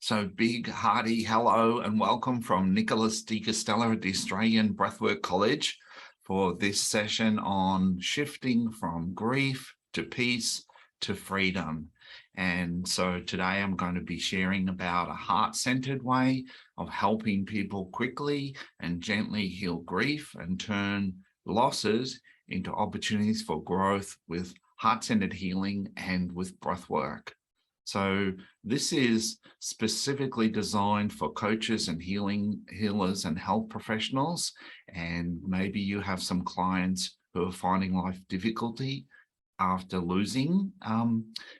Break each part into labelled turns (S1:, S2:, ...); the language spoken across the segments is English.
S1: So big, hearty hello and welcome from Nicholas de Castella at the Australian Breathwork College for this session on shifting from grief to peace to freedom. And so today I'm going to be sharing about a heart-centered way of helping people quickly and gently heal grief and turn losses into opportunities for growth with heart-centered healing and with breathwork. So this is specifically designed for coaches and healers and health professionals. And maybe you have some clients who are finding life difficulty after losing.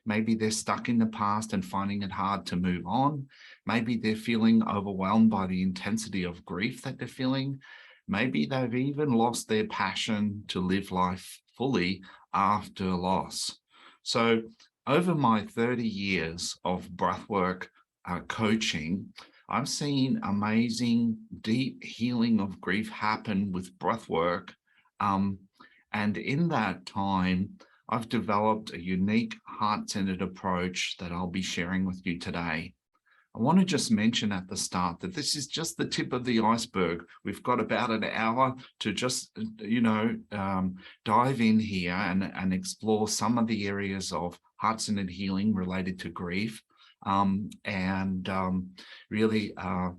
S1: Maybe they're stuck in the past and finding it hard to move on. Maybe they're feeling overwhelmed by the intensity of grief that they're feeling. Maybe they've even lost their passion to live life fully after loss. So over my 30 years of breathwork coaching, I've seen amazing deep healing of grief happen with breathwork. And in that time, I've developed a unique heart-centered approach that I'll be sharing with you today. I want to just mention at the start that this is just the tip of the iceberg. We've got about an hour to just, dive in here and explore some of the areas of heart-centered healing related to grief. Really,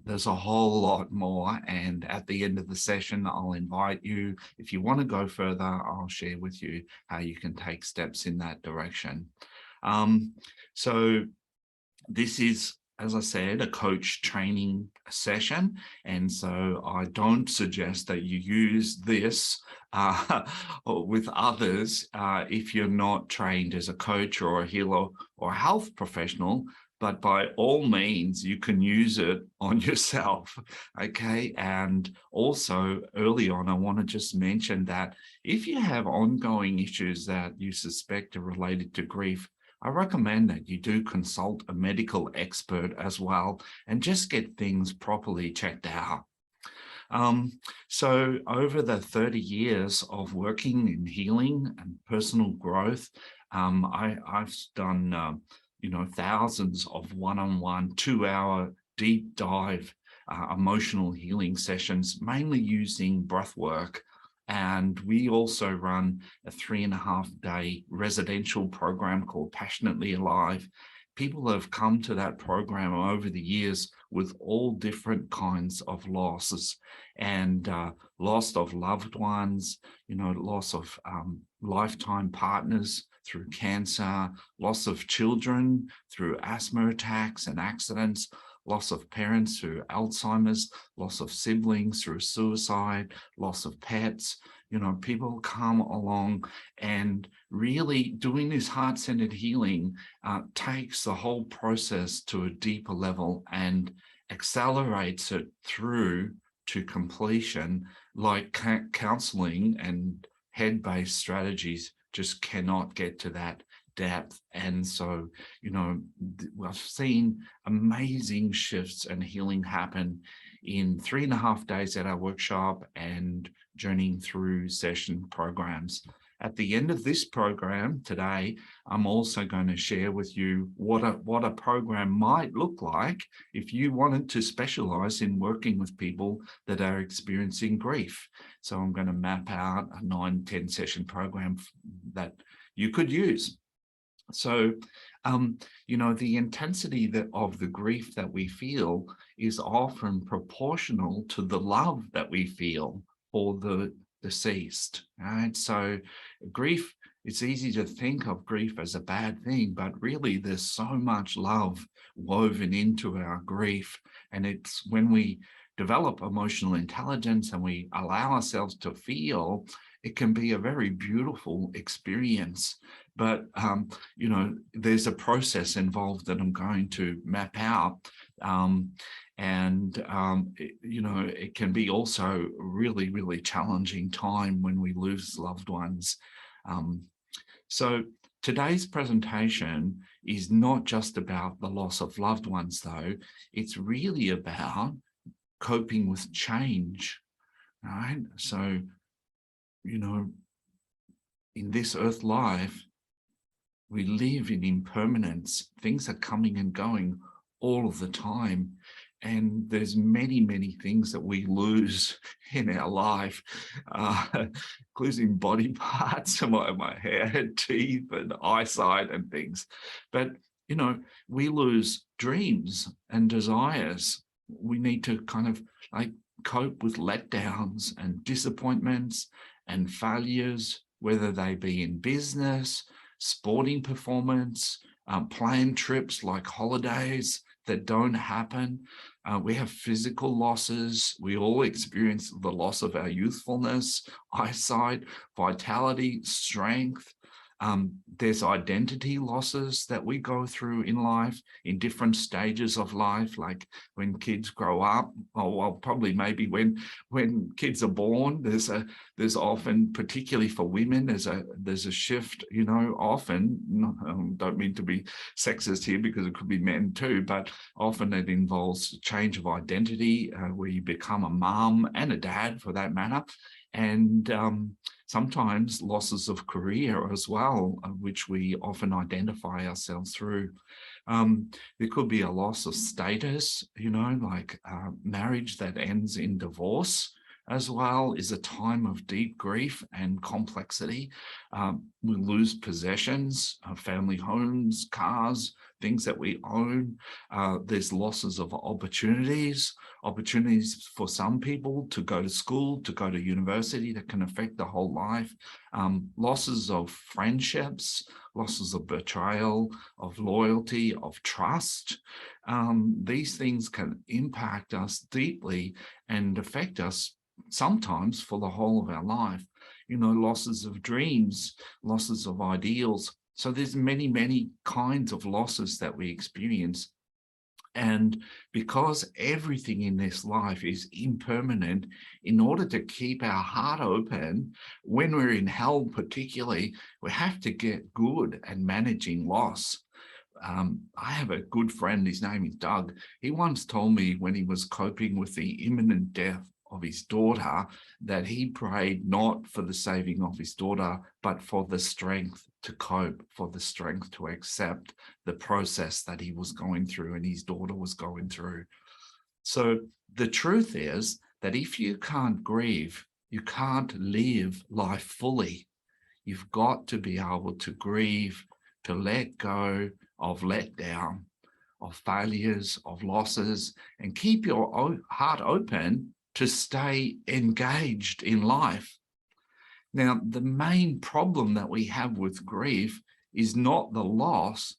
S1: there's a whole lot more. And at the end of the session, I'll invite you, if you want to go further, I'll share with you how you can take steps in that direction. So this is, as I said, a coach training session. And so I don't suggest that you use this with others if you're not trained as a coach or a healer or a health professional, but by all means, you can use it on yourself, okay? And also early on, I want to just mention that if you have ongoing issues that you suspect are related to grief, I recommend that you do consult a medical expert as well and just get things properly checked out. So over the 30 years of working in healing and personal growth, I've done, thousands of one-on-one 2-hour deep dive emotional healing sessions, mainly using breath work. And we also run a 3.5-day residential program called Passionately Alive. People have come to that program over the years with all different kinds of losses and loss of loved ones, loss of lifetime partners through cancer, loss of children through asthma attacks and accidents, loss of parents through Alzheimer's, loss of siblings through suicide, loss of pets. People come along, and really doing this heart-centered healing takes the whole process to a deeper level and accelerates it through to completion, like counseling and head-based strategies just cannot get to that depth. And so, I've seen amazing shifts and healing happen in 3.5 days at our workshop and journeying through session programs. At the end of this program today, I'm also going to share with you what a program might look like if you wanted to specialize in working with people that are experiencing grief. So I'm going to map out a 9-10 session program that you could use. So, the intensity of the grief that we feel is often proportional to the love that we feel for the deceased, right? So grief, it's easy to think of grief as a bad thing, but really there's so much love woven into our grief. And it's when we develop emotional intelligence and we allow ourselves to feel, it can be a very beautiful experience. But, there's a process involved that I'm going to map out. It can be also really, really challenging time when we lose loved ones. So today's presentation is not just about the loss of loved ones, though. It's really about coping with change, right? So, in this earth life, we live in impermanence. Things are coming and going all of the time. And there's many, many things that we lose in our life, including body parts, my hair, teeth, and eyesight and things. But, we lose dreams and desires. We need to kind of like cope with letdowns and disappointments and failures, whether they be in business, sporting performance, planned trips like holidays that don't happen. We have physical losses. We all experience the loss of our youthfulness, eyesight, vitality, strength. There's identity losses that we go through in life, in different stages of life, like when kids grow up, or well, probably maybe when kids are born, there's often, particularly for women, there's a shift, often, don't mean to be sexist here because it could be men too, but often it involves change of identity, where you become a mum and a dad for that matter. And sometimes losses of career as well, which we often identify ourselves through. There could be a loss of status, like marriage that ends in divorce as well is a time of deep grief and complexity. We lose possessions, family homes, cars, things that we own. There's losses of opportunities for some people to go to school, to go to university that can affect the whole life. Losses of friendships, losses of betrayal, of loyalty, of trust. These things can impact us deeply and affect us sometimes for the whole of our life. Losses of dreams, losses of ideals. So there's many, many kinds of losses that we experience. And because everything in this life is impermanent, in order to keep our heart open, when we're in hell particularly, we have to get good at managing loss. I have a good friend, his name is Doug. He once told me when he was coping with the imminent death of his daughter, that he prayed not for the saving of his daughter, but for the strength to cope, for the strength to accept the process that he was going through and his daughter was going through. So the truth is that if you can't grieve, you can't live life fully. You've got to be able to grieve, to let go of letdown, of failures, of losses, and keep your heart open to stay engaged in life. Now, the main problem that we have with grief is not the loss,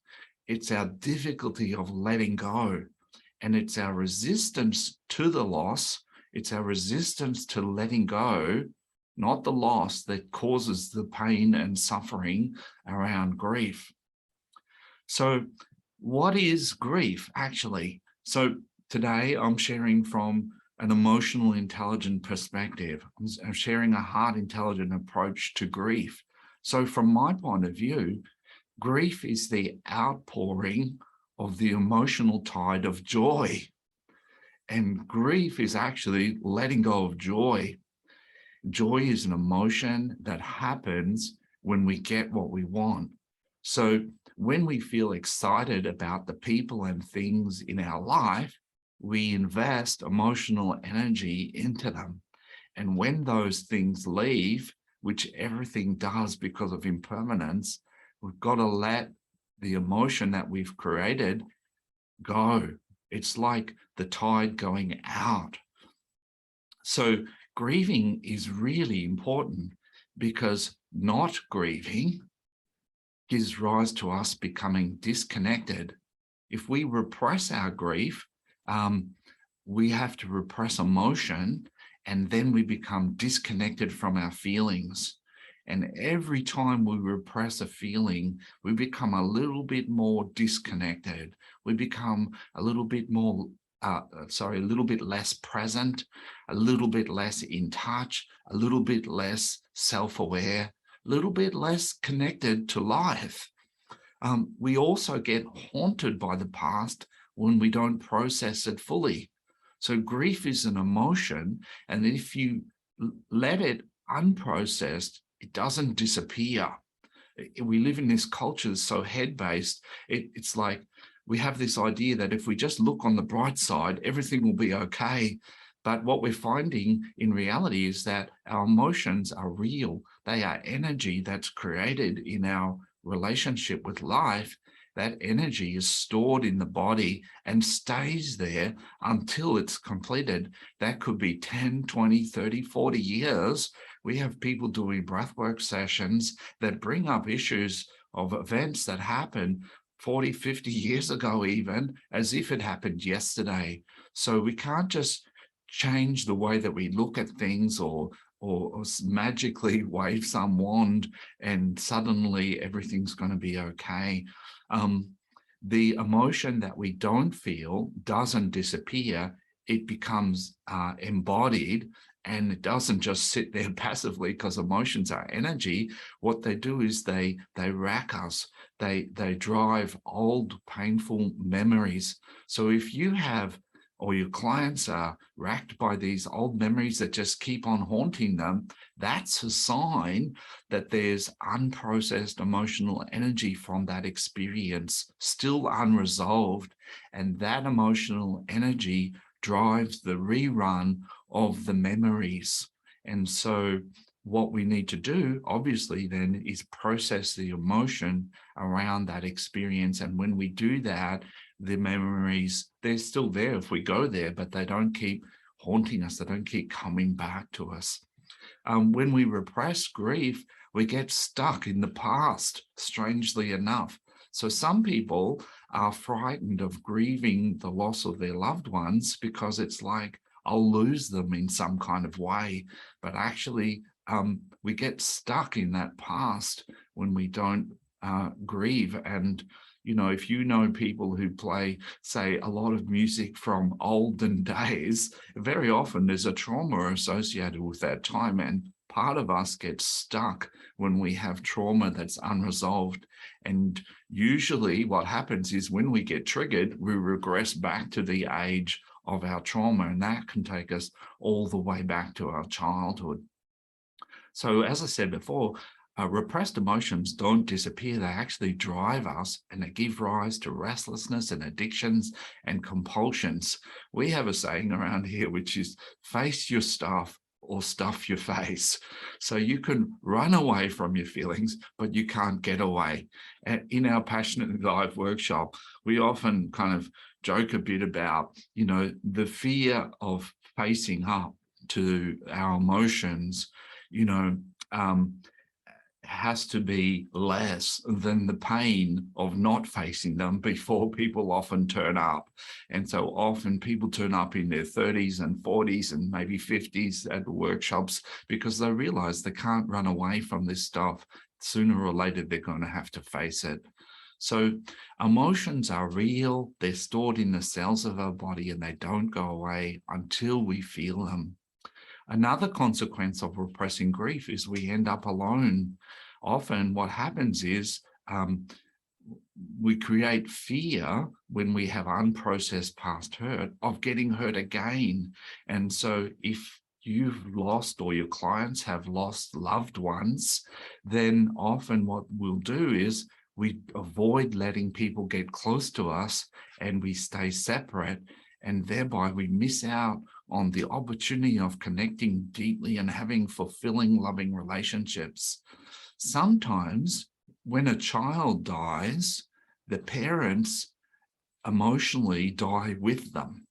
S1: it's our difficulty of letting go. And it's our resistance to the loss, it's our resistance to letting go, not the loss, that causes the pain and suffering around grief. So what is grief actually? So today I'm sharing from an emotional intelligent perspective. I'm sharing a heart intelligent approach to grief. So from my point of view, grief is the outpouring of the emotional tide of joy. And grief is actually letting go of joy. Joy is an emotion that happens when we get what we want. So when we feel excited about the people and things in our life, we invest emotional energy into them. And when those things leave, which everything does because of impermanence, we've got to let the emotion that we've created go. It's like the tide going out. So grieving is really important, because not grieving gives rise to us becoming disconnected. If we repress our grief, we have to repress emotion, and then we become disconnected from our feelings. And every time we repress a feeling, we become a little bit more disconnected. We become a little bit more, a little bit less present, a little bit less in touch, a little bit less self-aware, a little bit less connected to life. We also get haunted by the past when we don't process it fully. So grief is an emotion, and if you let it unprocessed, it doesn't disappear. We live in this culture that's so head-based. It's like we have this idea that if we just look on the bright side, everything will be okay. But what we're finding in reality is that our emotions are real. They are energy that's created in our relationship with life. That energy is stored in the body and stays there until it's completed. That could be 10, 20, 30, 40 years. We have people doing breathwork sessions that bring up issues of events that happened 40, 50 years ago, even as if it happened yesterday. So we can't just change the way that we look at things or magically wave some wand and suddenly everything's going to be okay. The emotion that we don't feel doesn't disappear. It becomes embodied, and it doesn't just sit there passively, because emotions are energy. What they do is they rack us. They drive old painful memories. So if you have, or your clients are racked by these old memories that just keep on haunting them, that's a sign that there's unprocessed emotional energy from that experience still unresolved. And that emotional energy drives the rerun of the memories. And so what we need to do, obviously, then is process the emotion around that experience. And when we do that, the memories, they're still there if we go there, but they don't keep haunting us. They don't keep coming back to us. When we repress grief, we get stuck in the past, strangely enough. So some people are frightened of grieving the loss of their loved ones because it's like, I'll lose them in some kind of way. But actually, we get stuck in that past when we don't grieve. And if you know people who play, say, a lot of music from olden days, very often there's a trauma associated with that time. And part of us gets stuck when we have trauma that's unresolved. And usually what happens is when we get triggered, we regress back to the age of our trauma. And that can take us all the way back to our childhood. So as I said before, repressed emotions don't disappear. They actually drive us, and they give rise to restlessness and addictions and compulsions. We have a saying around here, which is face your stuff or stuff your face. So you can run away from your feelings, but you can't get away. In our Passionate Life workshop, we often kind of joke a bit about, the fear of facing up to our emotions, has to be less than the pain of not facing them before people often turn up. And so often people turn up in their 30s and 40s and maybe 50s at workshops because they realize they can't run away from this stuff. Sooner or later, they're going to have to face it. So emotions are real. They're stored in the cells of our body, and they don't go away until we feel them. Another consequence of repressing grief is we end up alone. Often what happens is we create fear when we have unprocessed past hurt of getting hurt again. And so if you've lost, or your clients have lost loved ones, then often what we'll do is we avoid letting people get close to us, and we stay separate, and thereby we miss out on the opportunity of connecting deeply and having fulfilling, loving relationships. Sometimes when a child dies, the parents emotionally die with them.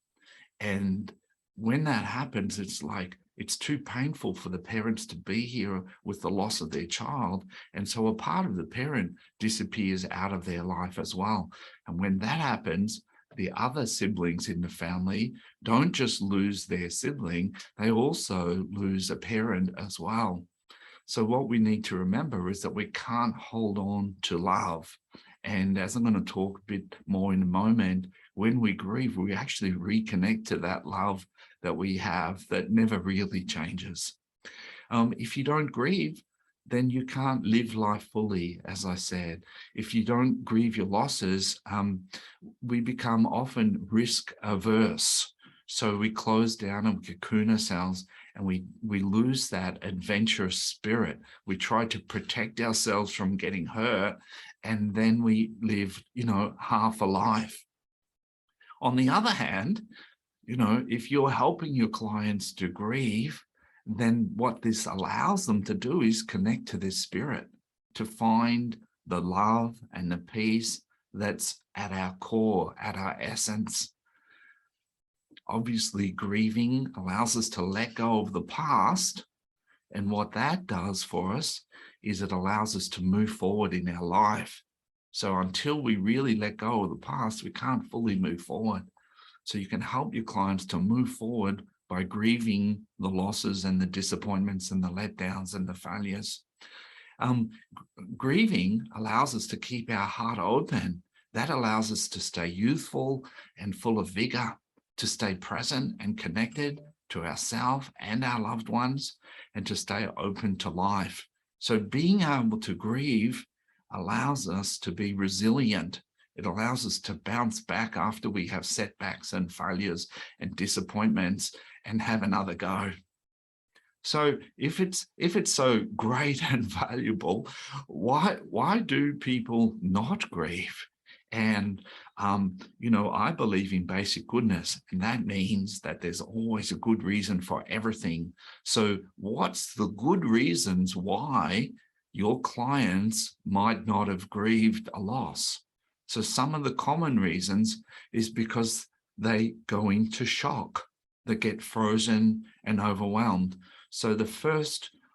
S1: And when that happens, it's like, it's too painful for the parents to be here with the loss of their child. And so a part of the parent disappears out of their life as well. And when that happens, the other siblings in the family don't just lose their sibling, they also lose a parent as well. So what we need to remember is that we can't hold on to love. And as I'm going to talk a bit more in a moment, when we grieve, we actually reconnect to that love that we have that never really changes. If you don't grieve, then you can't live life fully, as I said. If you don't grieve your losses, we become often risk averse. So we close down and we cocoon ourselves, and we lose that adventurous spirit. We try to protect ourselves from getting hurt, and then we live, half a life. On the other hand, if you're helping your clients to grieve, then what this allows them to do is connect to their spirit, to find the love and the peace that's at our core, at our essence. Obviously, grieving allows us to let go of the past. And what that does for us is it allows us to move forward in our life. So until we really let go of the past, we can't fully move forward. So you can help your clients to move forward by grieving the losses and the disappointments and the letdowns and the failures. Grieving allows us to keep our heart open. That allows us to stay youthful and full of vigor, to stay present and connected to ourselves and our loved ones, and to stay open to life. So being able to grieve allows us to be resilient. It allows us to bounce back after we have setbacks and failures and disappointments and have another go. So if it's so great and valuable, why do people not grieve? And I believe in basic goodness, and that means that there's always a good reason for everything. So what's the good reasons why your clients might not have grieved a loss? So some of the common reasons is because they go into shock, they get frozen and overwhelmed. So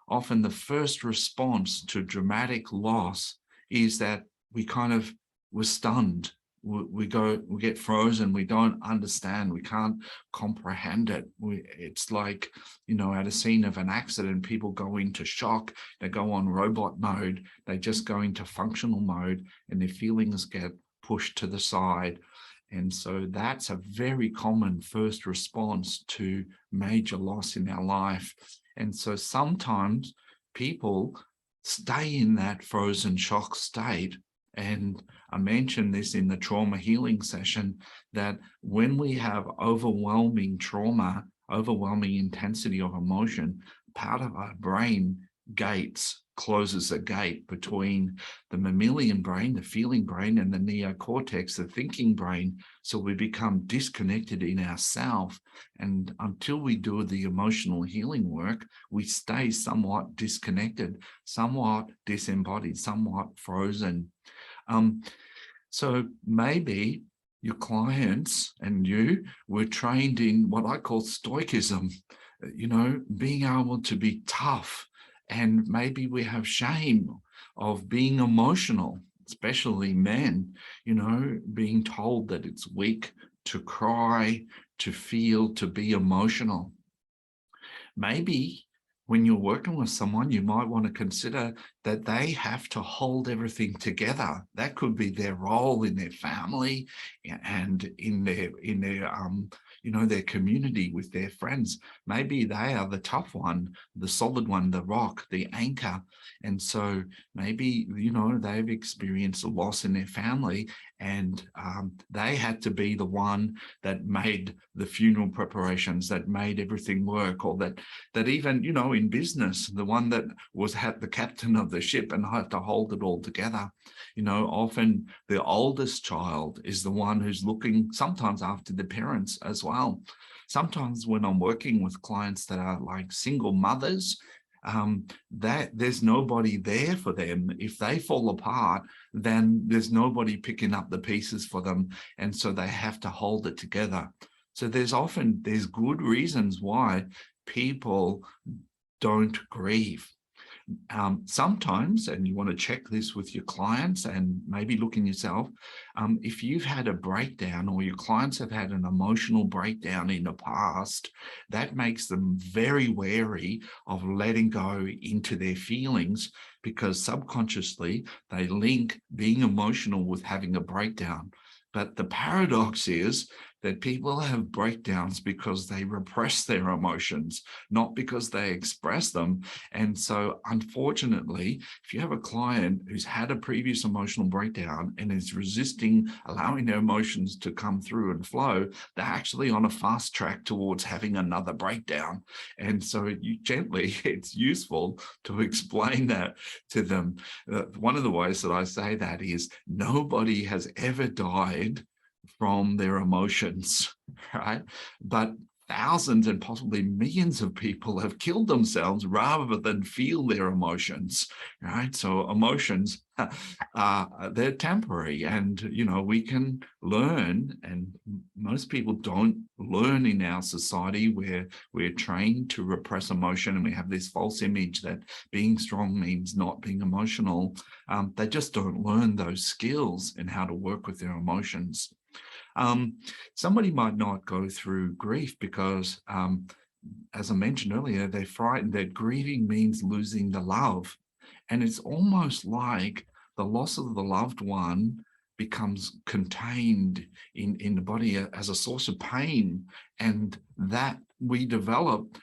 S1: often the first response to dramatic loss is that we're stunned. We get frozen. We don't understand. We can't comprehend it. It's like, at a scene of an accident, people go into shock. They go on robot mode. They just go into functional mode, and their feelings get pushed to the side. And so that's a very common first response to major loss in our life. And so sometimes people stay in that frozen shock state. And I mentioned this in the trauma healing session, that when we have overwhelming trauma, overwhelming intensity of emotion, part of our brain closes a gate between the mammalian brain, the feeling brain, and the neocortex, the thinking brain. So we become disconnected in ourselves. And until we do the emotional healing work, we stay somewhat disconnected, somewhat disembodied, somewhat frozen. So maybe your clients and you were trained in what I call stoicism, being able to be tough. And maybe we have shame of being emotional, especially men, being told that it's weak to cry, to feel, to be emotional. Maybe when you're working with someone, you might want to consider that they have to hold everything together. That could be their role in their family and in their their community with their friends. Maybe they are the tough one, the solid one, the rock, the anchor. And so maybe, they've experienced a loss in their family, and they had to be the one that made the funeral preparations, that made everything work, or that even, in business, the one that had the captain of the ship and had to hold it all together. Often the oldest child is the one who's looking sometimes after the parents as well. Sometimes when I'm working with clients that are like single mothers, that there's nobody there for them. If they fall apart, then there's nobody picking up the pieces for them. And so they have to hold it together. So there's good reasons why people don't grieve. Sometimes, and you want to check this with your clients and maybe look in yourself, if you've had a breakdown or your clients have had an emotional breakdown in the past, that makes them very wary of letting go into their feelings, because subconsciously they link being emotional with having a breakdown. But the paradox is that people have breakdowns because they repress their emotions, not because they express them. And so unfortunately, if you have a client who's had a previous emotional breakdown and is resisting allowing their emotions to come through and flow, they're actually on a fast track towards having another breakdown. And so it's useful to explain that to them. One of the ways that I say that is nobody has ever died from their emotions, right? But thousands and possibly millions of people have killed themselves rather than feel their emotions, right? So emotions, they're temporary, and, we can learn, and most people don't learn in our society where we're trained to repress emotion, and we have this false image that being strong means not being emotional. They just don't learn those skills and how to work with their emotions. Somebody might not go through grief because, as I mentioned earlier, they're frightened that grieving means losing the love. And it's almost like the loss of the loved one becomes contained in the body as a source of pain, and that we develop.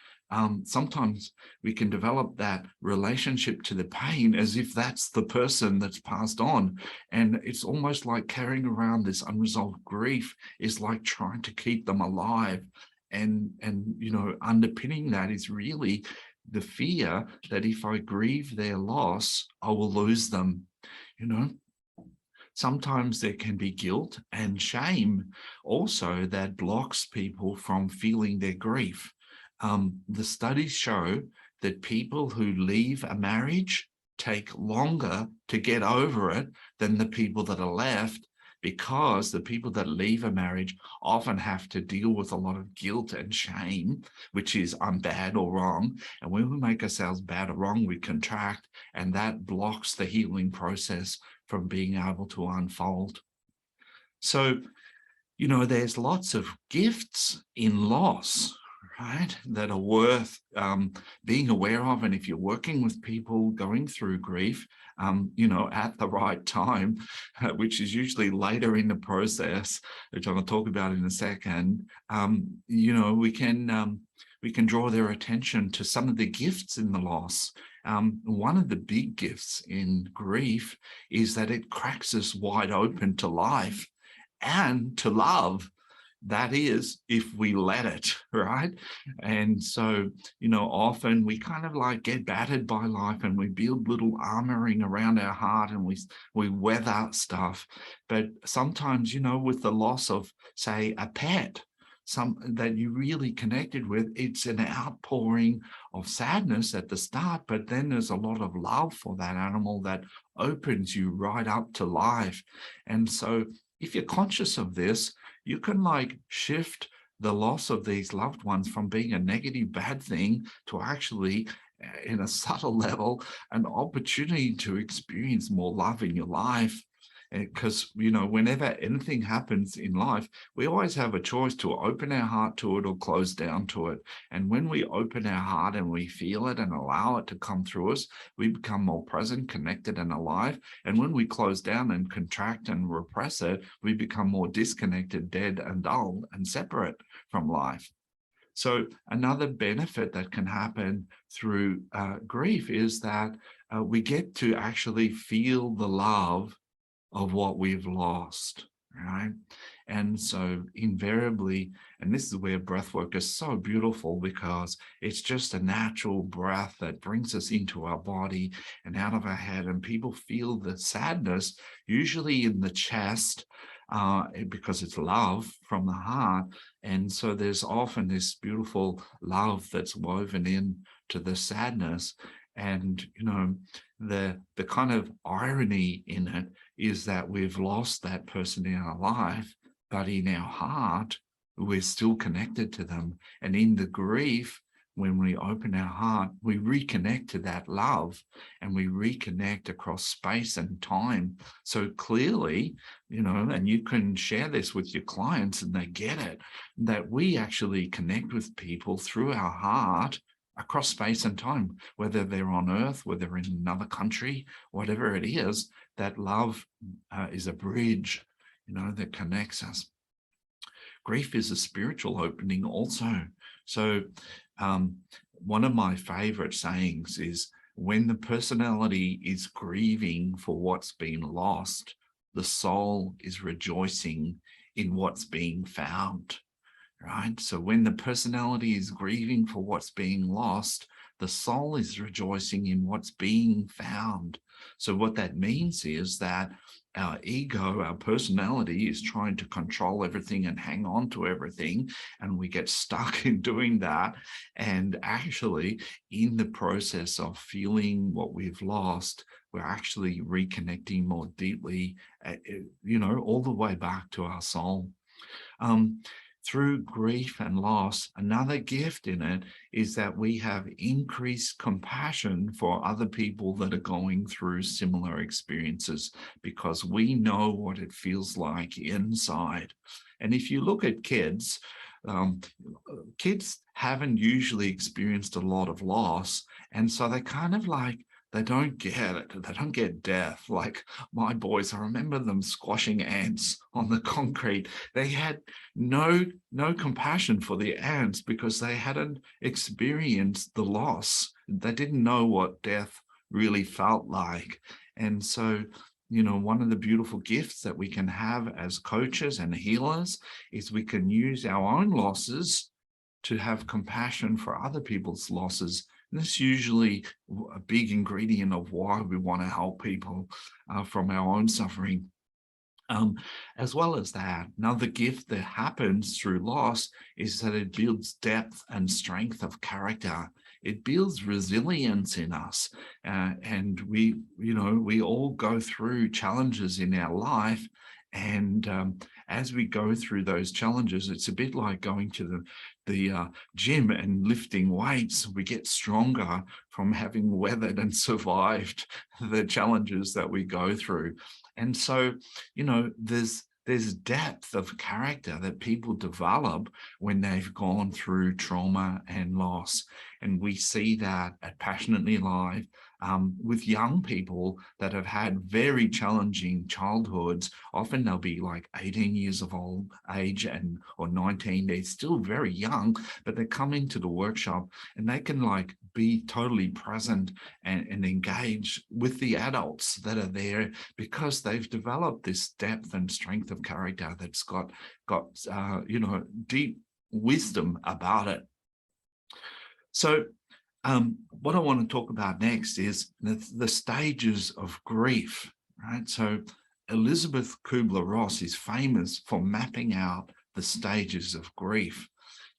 S1: Sometimes we can develop that relationship to the pain as if that's the person that's passed on. And it's almost like carrying around this unresolved grief is like trying to keep them alive. And underpinning that is really the fear that if I grieve their loss, I will lose them. Sometimes there can be guilt and shame also that blocks people from feeling their grief. The studies show that people who leave a marriage take longer to get over it than the people that are left, because the people that leave a marriage often have to deal with a lot of guilt and shame, which is I'm bad or wrong. And when we make ourselves bad or wrong, we contract, and that blocks the healing process from being able to unfold. So, there's lots of gifts in loss, right, that are worth being aware of. And if you're working with people going through grief, at the right time, which is usually later in the process, which I'm going to talk about in a second, we can draw their attention to some of the gifts in the loss. One of the big gifts in grief is that it cracks us wide open to life and to love. That is, if we let it, right? And so, often we kind of like get battered by life, and we build little armoring around our heart, and we weather stuff. But sometimes, with the loss of, say, a pet, that you really connected with, it's an outpouring of sadness at the start, but then there's a lot of love for that animal that opens you right up to life. And so if you're conscious of this, you can like shift the loss of these loved ones from being a negative, bad thing to actually, in a subtle level, an opportunity to experience more love in your life. Because, whenever anything happens in life, we always have a choice to open our heart to it or close down to it. And when we open our heart and we feel it and allow it to come through us, we become more present, connected, and alive. And when we close down and contract and repress it, we become more disconnected, dead, and dull, and separate from life. So another benefit that can happen through grief is that we get to actually feel the love of what we've lost, right? And so invariably, and this is where breathwork is so beautiful, because it's just a natural breath that brings us into our body and out of our head, and people feel the sadness, usually in the chest, because it's love from the heart. And so there's often this beautiful love that's woven in to the sadness. And, the kind of irony in it is that we've lost that person in our life, but in our heart, we're still connected to them. And in the grief, when we open our heart, we reconnect to that love, and we reconnect across space and time. So clearly, and you can share this with your clients and they get it, that we actually connect with people through our heart across space and time, whether they're on Earth, whether they're in another country, whatever it is. That love is a bridge, that connects us. grief is a spiritual opening also. So one of my favorite sayings is, when the personality is grieving for what's been lost, the soul is rejoicing in what's being found, right? So when the personality is grieving for what's being lost, the soul is rejoicing in what's being found. So what that means is that our ego, our personality, is trying to control everything and hang on to everything, and we get stuck in doing that. And actually, in the process of feeling what we've lost, we're actually reconnecting more deeply, all the way back to our soul. Through grief and loss, another gift in it is that we have increased compassion for other people that are going through similar experiences, because we know what it feels like inside. And if you look at kids, kids haven't usually experienced a lot of loss, and so they kind of like, they don't get it. They don't get death. Like my boys, I remember them squashing ants on the concrete. They had no compassion for the ants because they hadn't experienced the loss. They didn't know what death really felt like. And so, one of the beautiful gifts that we can have as coaches and healers is we can use our own losses to have compassion for other people's losses. And this is usually a big ingredient of why we want to help people from our own suffering. As well as that, another gift that happens through loss is that it builds depth and strength of character. It builds resilience in us. And we all go through challenges in our life. And as we go through those challenges, it's a bit like going to the gym and lifting weights. We get stronger from having weathered and survived the challenges that we go through. And so, there's depth of character that people develop when they've gone through trauma and loss. And we see that at Passionately Live with young people that have had very challenging childhoods. Often they'll be like 18 years of old age or 19. They're still very young, but they come into the workshop and they can like be totally present and engage with the adults that are there, because they've developed this depth and strength of character that's got deep wisdom about it. So what I want to talk about next is the stages of grief, right? So Elizabeth Kubler-Ross is famous for mapping out the stages of grief.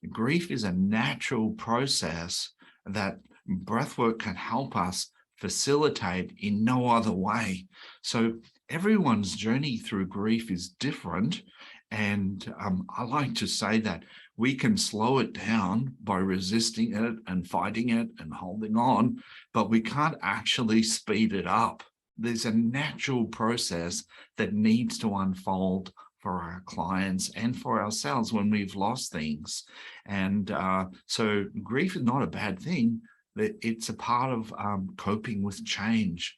S1: Grief is a natural process that breathwork can help us facilitate in no other way. So everyone's journey through grief is different. And I like to say that we can slow it down by resisting it and fighting it and holding on, but we can't actually speed it up. There's a natural process that needs to unfold for our clients and for ourselves when we've lost things. And so grief is not a bad thing. It's a part of coping with change.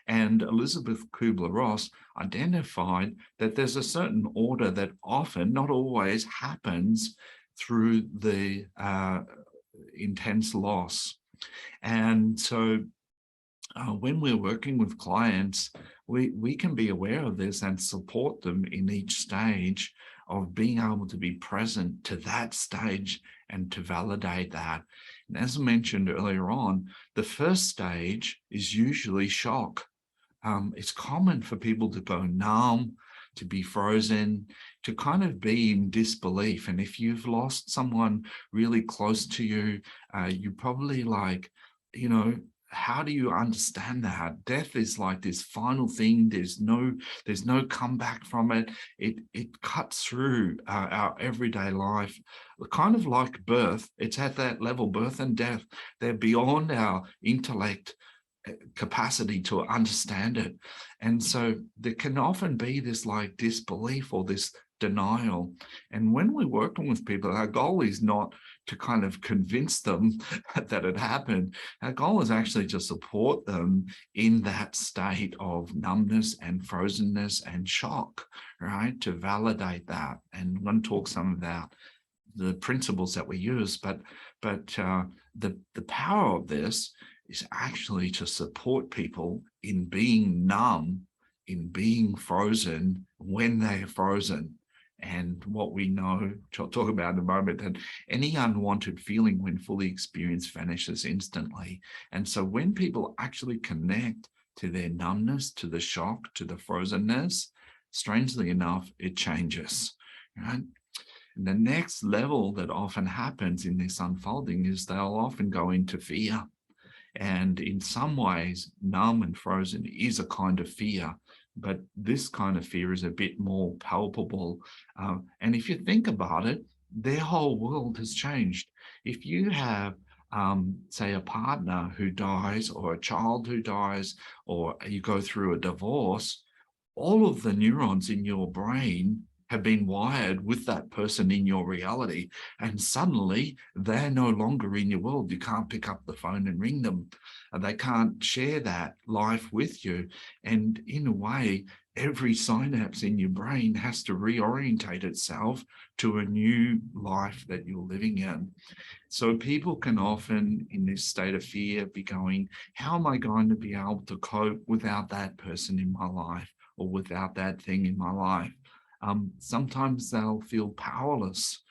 S1: And Elizabeth Kubler-Ross identified that there's a certain order that often, not always, happens through the intense loss. And so when we're working with clients, we can be aware of this and support them in each stage of being able to be present to that stage and to validate that. And as I mentioned earlier on, the first stage is usually shock. It's common for people to go numb, to be frozen, to kind of be in disbelief. And if you've lost someone really close to you, you probably like, how do you understand that? Death is like this final thing. There's no comeback from it. It cuts through our everyday life, kind of like birth. It's at that level. Birth and death, they're beyond our intellect. capacity to understand it. And so there can often be this like disbelief or this denial. And when we're working with people, our goal is not to kind of convince them that it happened. Our goal is actually to support them in that state of numbness and frozenness and shock, right? To validate that. And I'm going to talk some about the principles that we use, but the power of this is actually to support people in being numb, in being frozen when they're frozen. And what we know, which I'll talk about in a moment, that any unwanted feeling when fully experienced vanishes instantly. And so when people actually connect to their numbness, to the shock, to the frozenness, strangely enough, it changes, right? And the next level that often happens in this unfolding is they'll often go into fear. And in some ways, numb and frozen is a kind of fear, but this kind of fear is a bit more palpable. And if you think about it, their whole world has changed. If you have, say, a partner who dies, or a child who dies, or you go through a divorce, all of the neurons in your brain have been wired with that person in your reality, and suddenly they're no longer in your world. You can't pick up the phone and ring them, and they can't share that life with you. And in a way, every synapse in your brain has to reorientate itself to a new life that you're living in. So people can often, in this state of fear, be going, how am I going to be able to cope without that person in my life, or without that thing in my life? Sometimes they'll feel powerless,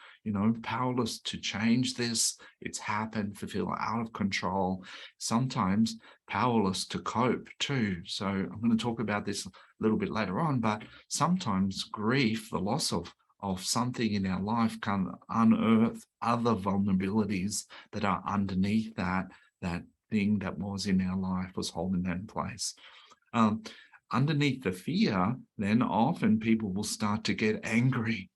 S1: powerless to change this. It's happened, to feel out of control. Sometimes powerless to cope too. So I'm going to talk about this a little bit later on, but sometimes grief, the loss of something in our life, can unearth other vulnerabilities that are underneath that thing that was in our life, was holding that in place. Underneath the fear, then often people will start to get angry.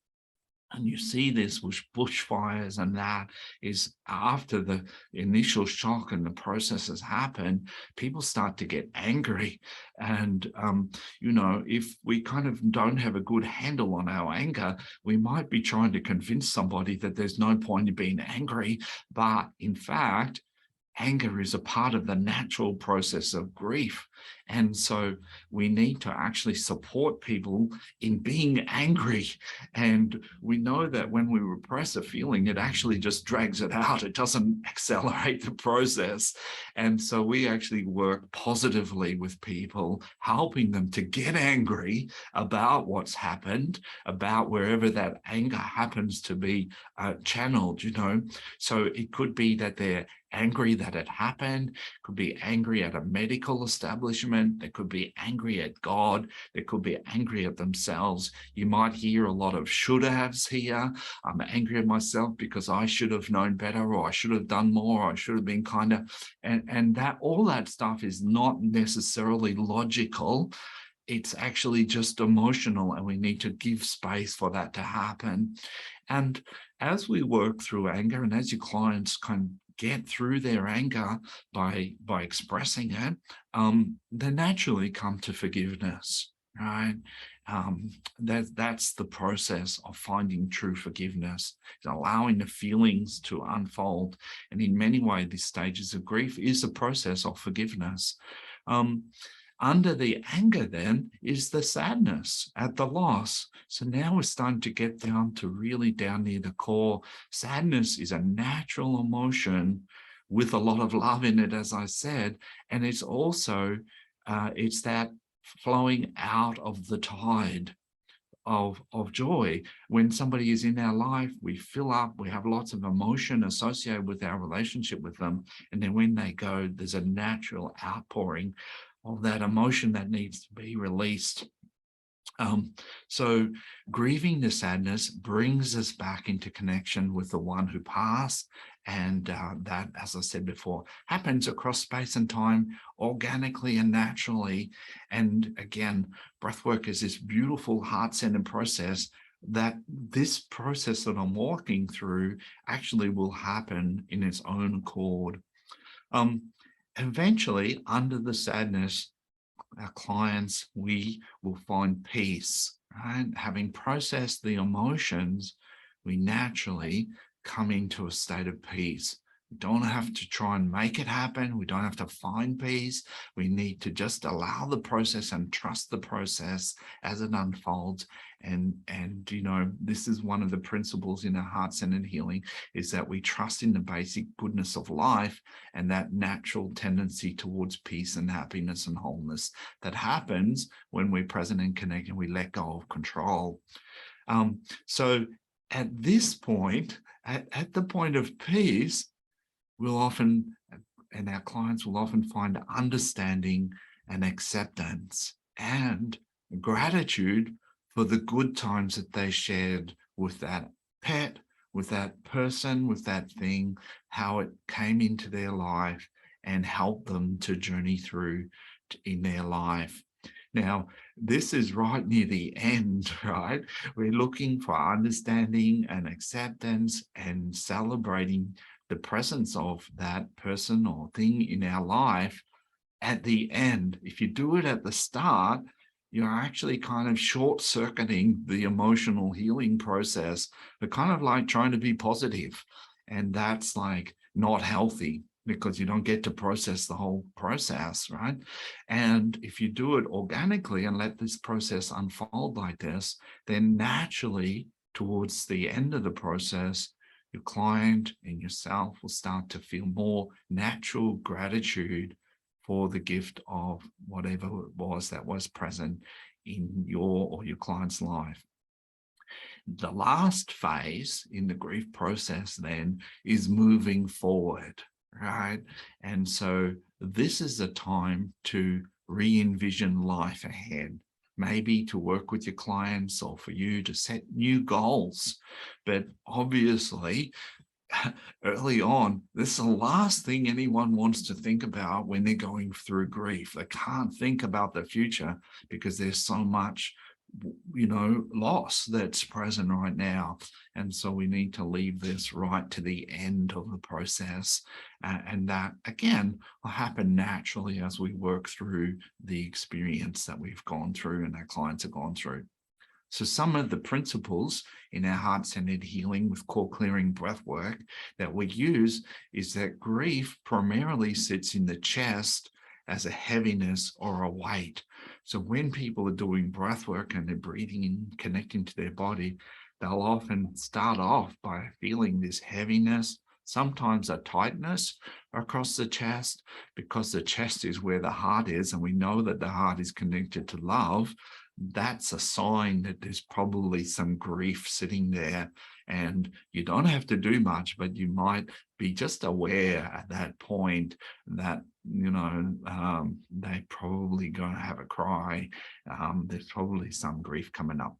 S1: And you see this with bushfires, and that is after the initial shock and the processes happen, people start to get angry. And, if we kind of don't have a good handle on our anger, we might be trying to convince somebody that there's no point in being angry. But in fact, anger is a part of the natural process of grief. And so we need to actually support people in being angry. And we know that when we repress a feeling, it actually just drags it out. It doesn't accelerate the process. And so we actually work positively with people, helping them to get angry about what's happened, about wherever that anger happens to be channeled, So it could be that they're angry that it happened, could be angry at a medical establishment, they could be angry at God, they could be angry at themselves. You might hear a lot of should haves here. I'm angry at myself because I should have known better, or I should have done more, or I should have been kinder. And that all that stuff is not necessarily logical. It's actually just emotional, and we need to give space for that to happen. And as we work through anger, and as your clients can get through their anger by expressing it, they naturally come to forgiveness, right? That's the process of finding true forgiveness, allowing the feelings to unfold. And in many ways, these stages of grief is a process of forgiveness. Under the anger then is the sadness at the loss. So now we're starting to get down to really down near the core. Sadness is a natural emotion with a lot of love in it, as I said. And it's also, it's that flowing out of the tide of joy. When somebody is in our life, we fill up, we have lots of emotion associated with our relationship with them. And then when they go, there's a natural outpouring of that emotion that needs to be released. So grieving the sadness brings us back into connection with the one who passed. And that, as I said before, happens across space and time organically and naturally. And again, breathwork is this beautiful heart-centered process, that this process that I'm walking through actually will happen in its own accord. Eventually, under the sadness, our clients, we will find peace, right? Having processed the emotions, we naturally come into a state of peace. We don't have to try and make it happen. We don't have to find peace. We need to just allow the process and trust the process as it unfolds. And this is one of the principles in our heart-centered healing, is that we trust in the basic goodness of life and that natural tendency towards peace and happiness and wholeness that happens when we're present and connect and we let go of control. So at this point, at the point of peace, we'll often, and our clients will often find understanding and acceptance and gratitude for the good times that they shared with that pet, with that person, with that thing, how it came into their life and helped them to journey through in their life. Now, this is right near the end, right? We're looking for understanding and acceptance and celebrating the presence of that person or thing in our life at the end. If you do it at the start, you're actually kind of short-circuiting the emotional healing process. They're kind of like trying to be positive, and that's like not healthy because you don't get to process the whole process, right? And if you do it organically and let this process unfold like this, then naturally towards the end of the process, your client and yourself will start to feel more natural gratitude for the gift of whatever it was that was present in your or your client's life. The last phase in the grief process then is moving forward, right? And so this is a time to re-envision life ahead, maybe to work with your clients or for you to set new goals. But obviously, early on, this is the last thing anyone wants to think about when they're going through grief. They can't think about the future because there's so much, loss that's present right now. And so we need to leave this right to the end of the process. And that, again, will happen naturally as we work through the experience that we've gone through and our clients have gone through. So some of the principles in our heart-centered healing with core clearing breath work that we use is that grief primarily sits in the chest as a heaviness or a weight. So when people are doing breath work and they're breathing and connecting to their body, they'll often start off by feeling this heaviness, sometimes a tightness across the chest, because the chest is where the heart is, and we know that the heart is connected to love. That's a sign that there's probably some grief sitting there, and you don't have to do much, but you might be just aware at that point that, they probably going to have a cry. There's probably some grief coming up.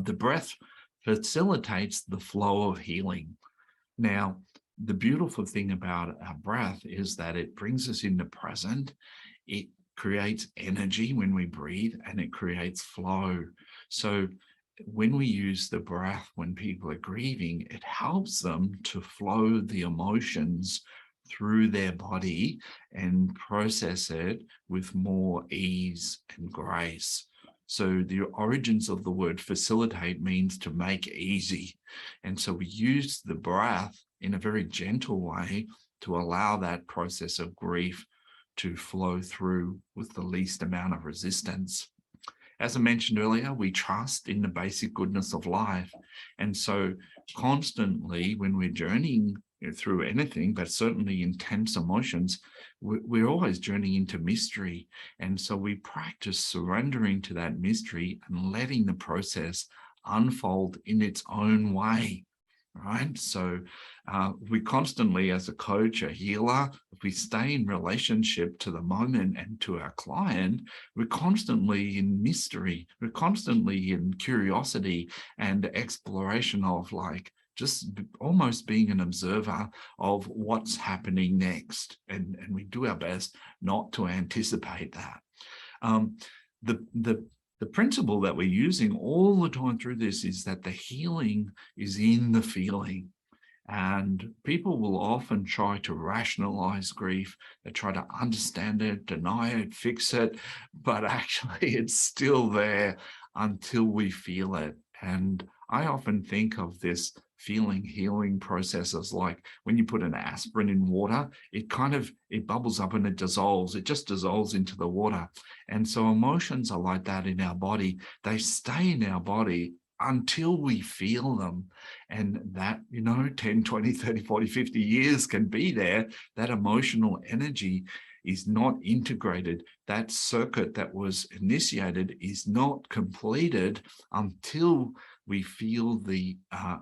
S1: The breath facilitates the flow of healing. Now, the beautiful thing about our breath is that it brings us in the present. It creates energy when we breathe, and it creates flow. So when we use the breath, when people are grieving, it helps them to flow the emotions through their body and process it with more ease and grace. So the origins of the word facilitate means to make easy. And so we use the breath in a very gentle way to allow that process of grief to flow through with the least amount of resistance. As I mentioned earlier, we trust in the basic goodness of life. And so constantly when we're journeying through anything, but certainly intense emotions, we're always journeying into mystery. And so we practice surrendering to that mystery and letting the process unfold in its own way. Right. So we constantly, as a coach, a healer, if we stay in relationship to the moment and to our client, we're constantly in mystery. We're constantly in curiosity and exploration of just almost being an observer of what's happening next. And we do our best not to anticipate that. The principle that we're using all the time through this is that the healing is in the feeling. And people will often try to rationalize grief. They try to understand it, deny it, fix it, but actually it's still there until we feel it. And I often think of this feeling healing process as like when you put an aspirin in water, it bubbles up and it dissolves. It just dissolves into the water. And so emotions are like that in our body. They stay in our body until we feel them. And that, 10, 20, 30, 40, 50 years can be there. That emotional energy is not integrated. That circuit that was initiated is not completed until we feel the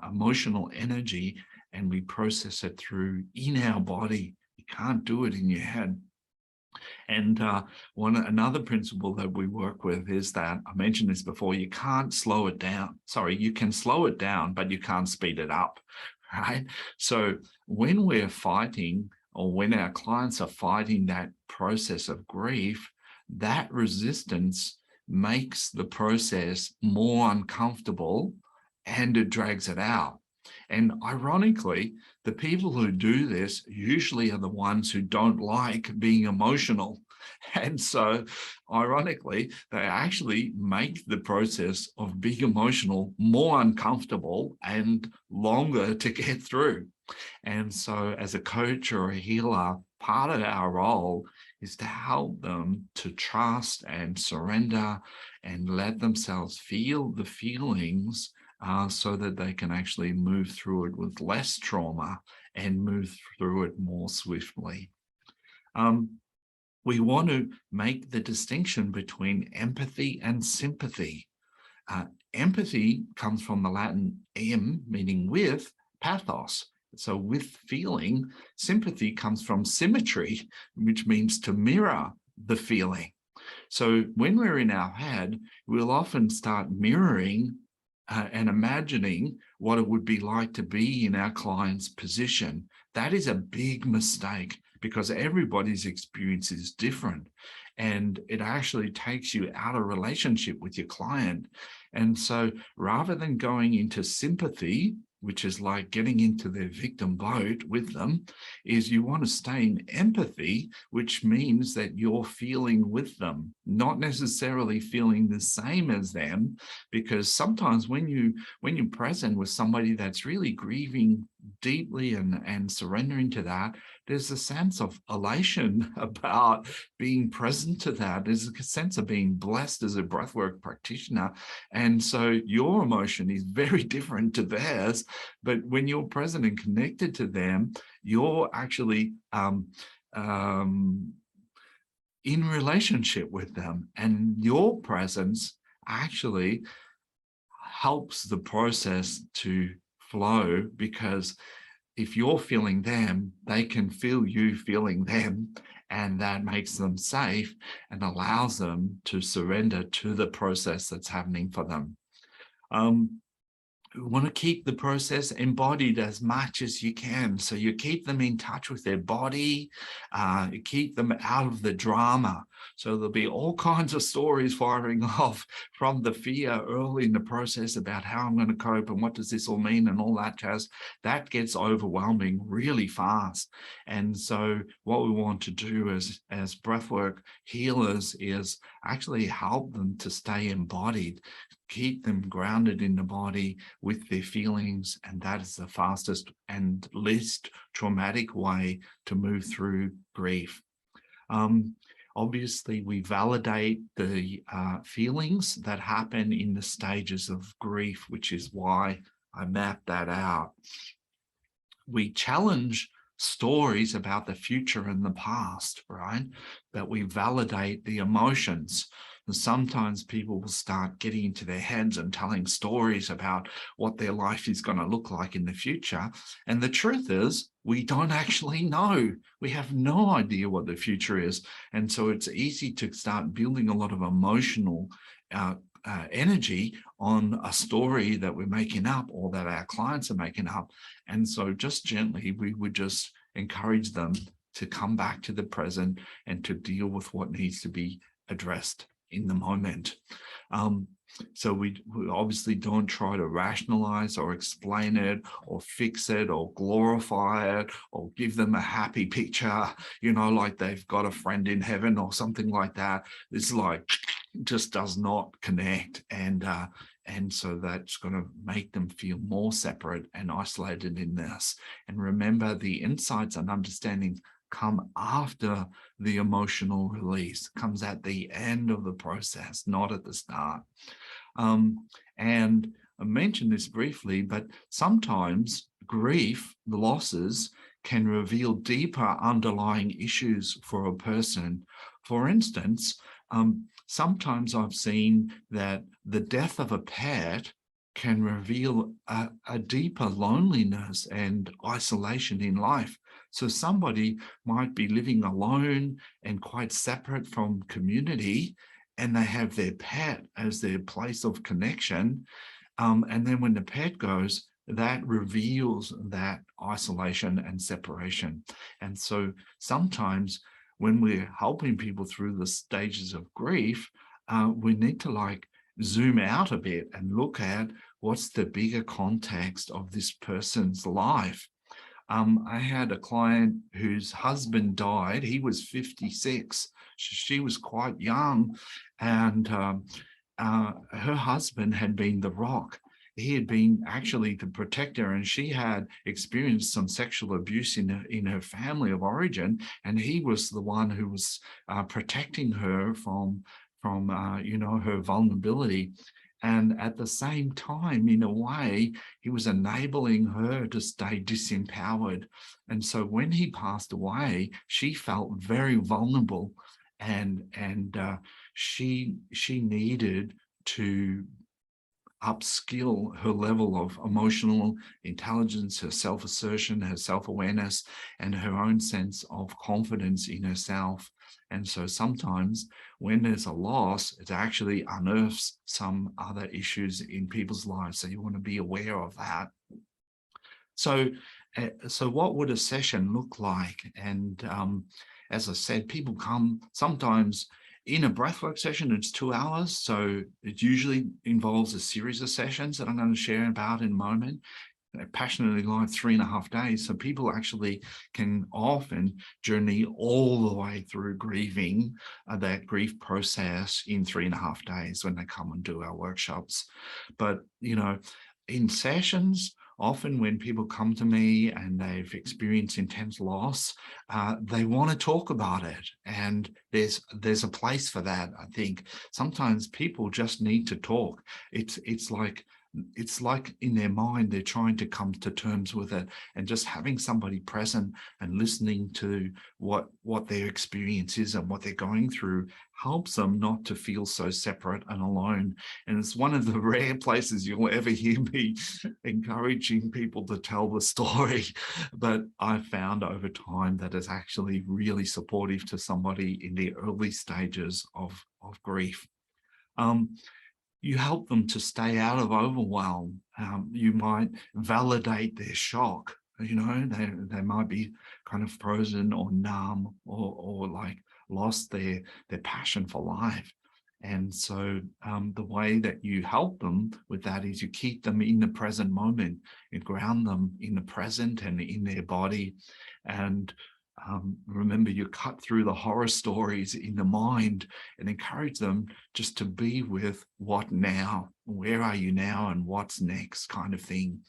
S1: emotional energy and we process it through in our body. You can't do it in your head. And another principle that we work with is that, I mentioned this before, you can't slow it down. Sorry, you can slow it down, but you can't speed it up, right? So when we're fighting, or when our clients are fighting that process of grief, that resistance makes the process more uncomfortable and it drags it out. And ironically, the people who do this usually are the ones who don't like being emotional. And so, ironically, they actually make the process of being emotional more uncomfortable and longer to get through. And so, as a coach or a healer, part of our role is to help them to trust and surrender and let themselves feel the feelings so that they can actually move through it with less trauma and move through it more swiftly. We want to make the distinction between empathy and sympathy. Empathy comes from the Latin em, meaning with, pathos. So with feeling. Sympathy comes from symmetry, which means to mirror the feeling. So when we're in our head, we'll often start mirroring and imagining what it would be like to be in our client's position. That is a big mistake because everybody's experience is different. And it actually takes you out of relationship with your client. And so rather than going into sympathy, which is like getting into their victim boat with them, is you want to stay in empathy, which means that you're feeling with them, not necessarily feeling the same as them, because sometimes when you're present with somebody that's really grieving deeply and surrendering to that, there's a sense of elation about being present to that. There's a sense of being blessed as a breathwork practitioner. And so your emotion is very different to theirs. But when you're present and connected to them, you're actually in relationship with them. And your presence actually helps the process to flow, because if you're feeling them, they can feel you feeling them, and that makes them safe and allows them to surrender to the process that's happening for them. We want to keep the process embodied as much as you can. So you keep them in touch with their body, you keep them out of the drama. So there'll be all kinds of stories firing off from the fear early in the process about how I'm going to cope and what does this all mean and all that jazz. That gets overwhelming really fast. And so what we want to do as breathwork healers is actually help them to stay embodied, keep them grounded in the body with their feelings, and that is the fastest and least traumatic way to move through grief. Obviously, we validate the feelings that happen in the stages of grief, which is why I mapped that out. We challenge stories about the future and the past, right? But we validate the emotions. And sometimes people will start getting into their heads and telling stories about what their life is going to look like in the future. And the truth is, we don't actually know. We have no idea what the future is. And so it's easy to start building a lot of emotional energy on a story that we're making up or that our clients are making up. And so just gently, we would just encourage them to come back to the present and to deal with what needs to be addressed in the moment. So we obviously don't try to rationalize or explain it or fix it or glorify it or give them a happy picture, like they've got a friend in heaven or something like that. It's like just does not connect. And so that's going to make them feel more separate and isolated in this. And remember, the insights and understandings come after the emotional release, comes at the end of the process, not at the start. And I mentioned this briefly, but sometimes grief, the losses, can reveal deeper underlying issues for a person. For instance, sometimes I've seen that the death of a pet can reveal a deeper loneliness and isolation in life. So somebody might be living alone and quite separate from community, and they have their pet as their place of connection. And then when the pet goes, that reveals that isolation and separation. And so sometimes when we're helping people through the stages of grief, we need to zoom out a bit and look at what's the bigger context of this person's life. I had a client whose husband died. He was 56. She was quite young, and her husband had been the rock. He had been actually the protector, and she had experienced some sexual abuse in her family of origin, and he was the one who was protecting her from her vulnerability. And at the same time, in a way, he was enabling her to stay disempowered. And so when he passed away, she felt very vulnerable, and she needed to upskill her level of emotional intelligence, her self-assertion, her self-awareness, and her own sense of confidence in herself. And so sometimes when there's a loss, it actually unearths some other issues in people's lives. So you want to be aware of that. So, so what would a session look like? And as I said, people come sometimes in a breathwork session, it's 2 hours. So it usually involves a series of sessions that I'm going to share about in a moment. I passionately like 3.5 days. So people actually can often journey all the way through grieving, that grief process in 3.5 days when they come and do our workshops. But, in sessions, often when people come to me and they've experienced intense loss, they want to talk about it. And there's a place for that. I think sometimes people just need to talk. It's like in their mind, they're trying to come to terms with it, and just having somebody present and listening to what their experience is and what they're going through helps them not to feel so separate and alone. And it's one of the rare places you'll ever hear me encouraging people to tell the story. But I've found over time that it's actually really supportive to somebody in the early stages of grief. You help them to stay out of overwhelm. You might validate their shock. They might be kind of frozen or numb or like lost their passion for life. And so the way that you help them with that is you keep them in the present moment, you ground them in the present and in their body. And remember, you cut through the horror stories in the mind and encourage them just to be with what now, where are you now and what's next kind of thing.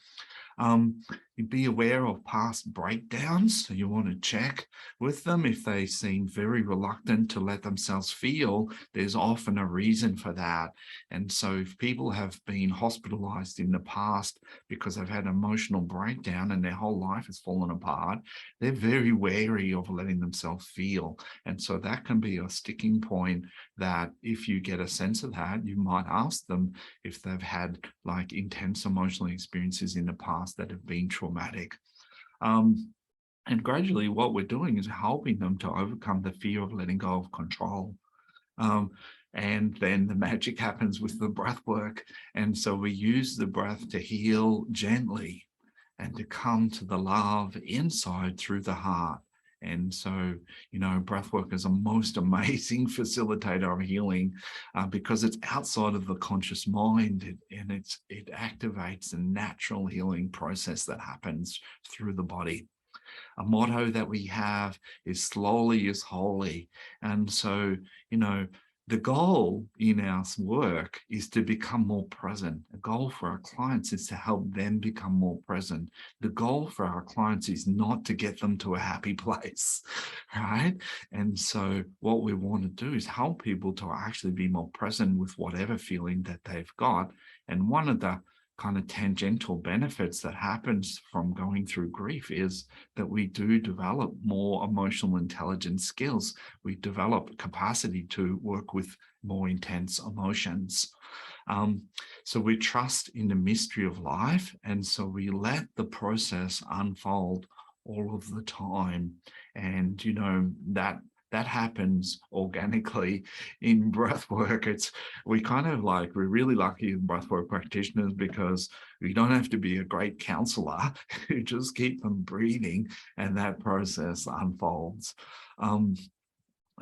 S1: Be aware of past breakdowns. So you want to check with them if they seem very reluctant to let themselves feel. There's often a reason for that. And so if people have been hospitalized in the past because they've had an emotional breakdown and their whole life has fallen apart, they're very wary of letting themselves feel. And so that can be a sticking point that if you get a sense of that, you might ask them if they've had like intense emotional experiences in the past that have been traumatic. And gradually what we're doing is helping them to overcome the fear of letting go of control. And then the magic happens with the breath work. And so we use the breath to heal gently and to come to the love inside through the heart. And so, breathwork is a most amazing facilitator of healing because it's outside of the conscious mind, and it activates a natural healing process that happens through the body. A motto that we have is slowly is holy. And so, the goal in our work is to become more present. The goal for our clients is to help them become more present. The goal for our clients is not to get them to a happy place, right? And so what we want to do is help people to actually be more present with whatever feeling that they've got. And one of the kind of tangential benefits that happens from going through grief is that we do develop more emotional intelligence skills. We develop capacity to work with more intense emotions. So we trust in the mystery of life, and so we let the process unfold all of the time. And that happens organically in breathwork. We're really lucky in breathwork practitioners because we don't have to be a great counselor. You just keep them breathing and that process unfolds.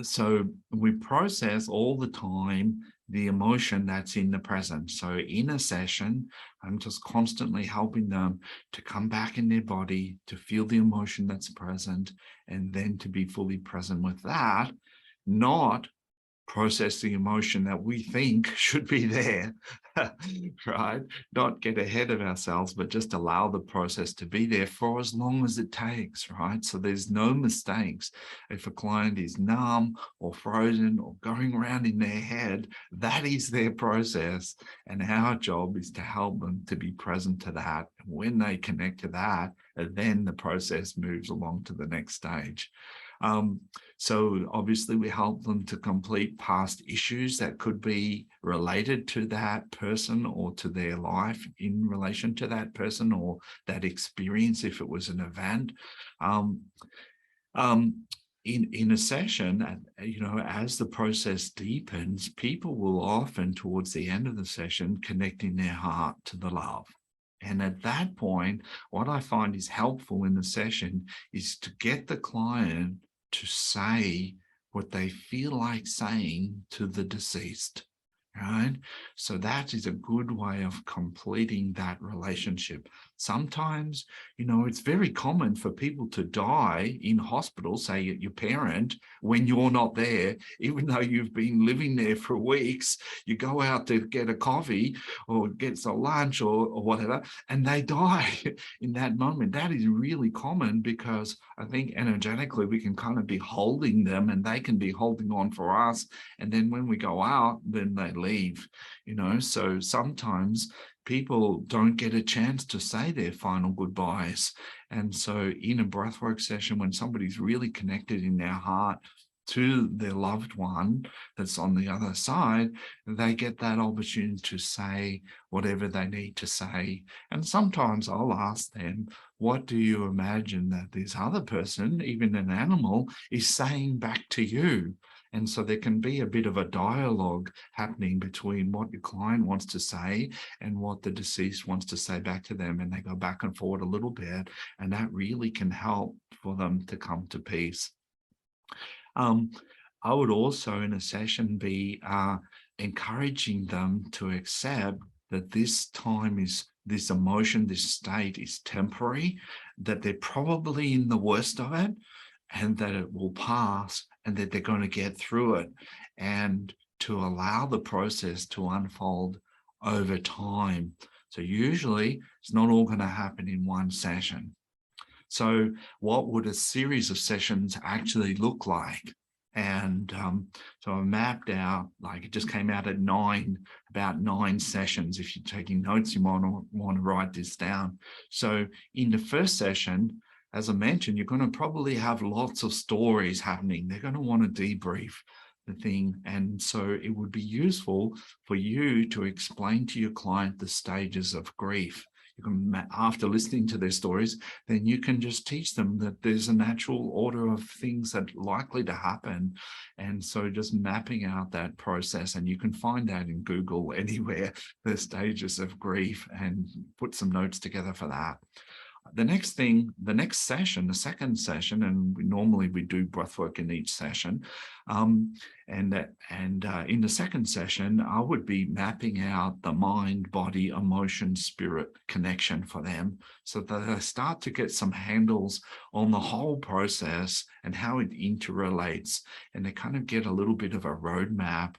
S1: So we process all the time the emotion that's in the present. So in a session, I'm just constantly helping them to come back in their body, to feel the emotion that's present, and then to be fully present with that, not process the emotion that we think should be there, right? Not get ahead of ourselves, but just allow the process to be there for as long as it takes, right? So there's no mistakes. If a client is numb or frozen or going around in their head, that is their process. And our job is to help them to be present to that. And when they connect to that, then the process moves along to the next stage. So obviously we help them to complete past issues that could be related to that person or to their life in relation to that person or that experience if it was an event. In a session, as the process deepens, people will often towards the end of the session connecting their heart to the love. And at that point, what I find is helpful in the session is to get the client to say what they feel like saying to the deceased, right? So that is a good way of completing that relationship. Sometimes, it's very common for people to die in hospital, say your parent, when you're not there, even though you've been living there for weeks. You go out to get a coffee or get some lunch or whatever, and they die in that moment. That is really common because I think energetically we can kind of be holding them and they can be holding on for us. And then when we go out, then they leave, so sometimes people don't get a chance to say their final goodbyes. And so in a breathwork session, when somebody's really connected in their heart to their loved one that's on the other side, they get that opportunity to say whatever they need to say. And sometimes I'll ask them, what do you imagine that this other person, even an animal, is saying back to you? And so there can be a bit of a dialogue happening between what your client wants to say and what the deceased wants to say back to them. And they go back and forward a little bit, and that really can help for them to come to peace. I would also in a session be encouraging them to accept that this emotion, this state is temporary, that they're probably in the worst of it, and that it will pass, and that they're going to get through it, and to allow the process to unfold over time. So usually it's not all going to happen in one session. So what would a series of sessions actually look like? And so I mapped out, like it just came out at about 9 sessions. If you're taking notes, you might want to write this down. So in the first session, as I mentioned, you're going to probably have lots of stories happening. They're going to want to debrief the thing. And so it would be useful for you to explain to your client the stages of grief. You can, after listening to their stories, then you can just teach them that there's a natural order of things that are likely to happen. And so just mapping out that process, and you can find that in Google anywhere, the stages of grief, and put some notes together for that. The next session, the second session, and normally we do breathwork in each session. In the second session, I would be mapping out the mind, body, emotion, spirit connection for them, so that they start to get some handles on the whole process and how it interrelates, and they kind of get a little bit of a roadmap,